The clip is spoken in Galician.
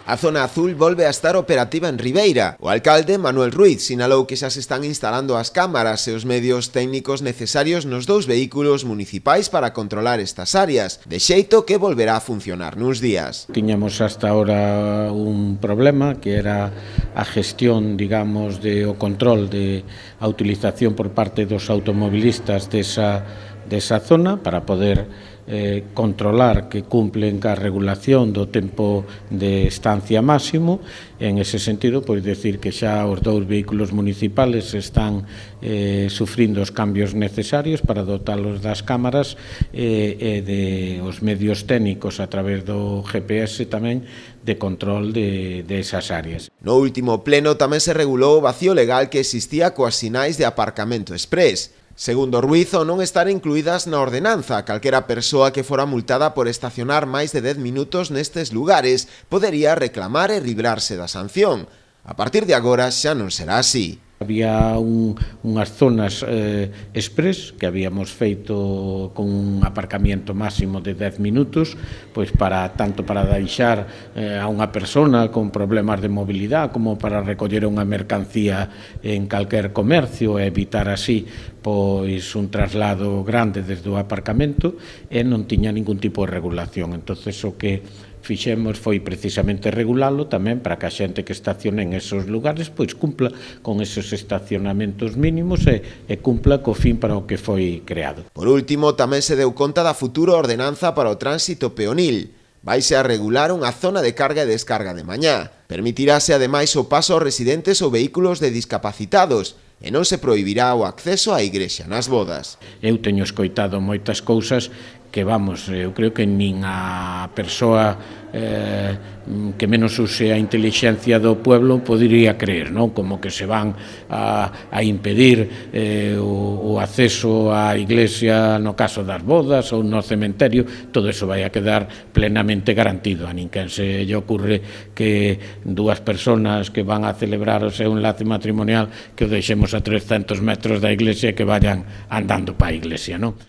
A zona azul volve a estar operativa en Ribeira. O alcalde, Manuel Ruiz, sinalou que xa se están instalando as cámaras e os medios técnicos necesarios nos 2 vehículos municipais para controlar estas áreas, de xeito que volverá a funcionar nuns días. Tiñamos hasta ahora un problema que era a gestión, digamos, o control de a utilización por parte dos automobilistas desa zona para poder controlar que cumplen ca regulación do tempo de estancia máximo. En ese sentido, pois decir que xa os 2 vehículos municipales están sufrindo os cambios necesarios para dotalos das cámaras e de os medios técnicos a través do GPS tamén de control de esas áreas. No último pleno tamén se regulou o vacío legal que existía coas sinais de aparcamento exprés. Segundo Ruiz, ao non estar incluídas na ordenanza, calquera persoa que fora multada por estacionar máis de 10 minutos nestes lugares podería reclamar e librarse da sanción. A partir de agora xa non será así. Había unhas zonas express que habíamos feito con un aparcamiento máximo de 10 minutos, pois tanto para deixar a unha persona con problemas de mobilidade como para recoller unha mercancía en calquer comercio e evitar así pois un traslado grande desde o aparcamento, e non tiña ningún tipo de regulación. Entonces o que fixemos foi precisamente regulalo tamén para que a xente que estacione en esos lugares pois cumpla con esos estacionamentos mínimos e cumpla co fin para o que foi creado. Por último, tamén se deu conta da futura ordenanza para o tránsito peonil. Vaise a regular unha zona de carga e descarga de mañá. Permitirase ademais o paso aos residentes ou vehículos de discapacitados, e non se prohibirá o acceso á igrexa nas bodas. Eu teño escoitado moitas cousas que, vamos, eu creo que nin a persoa que menos use a intelixencia do pueblo podería creer, non? Como que se van a impedir o acceso á iglesia no caso das bodas ou no cementerio. Todo eso vai a quedar plenamente garantido. A ninguén se lle ocurre que 2 persoas que van a celebrar o seu enlace matrimonial que o deixemos a 300 metros da iglesia e que vayan andando para a iglesia, non?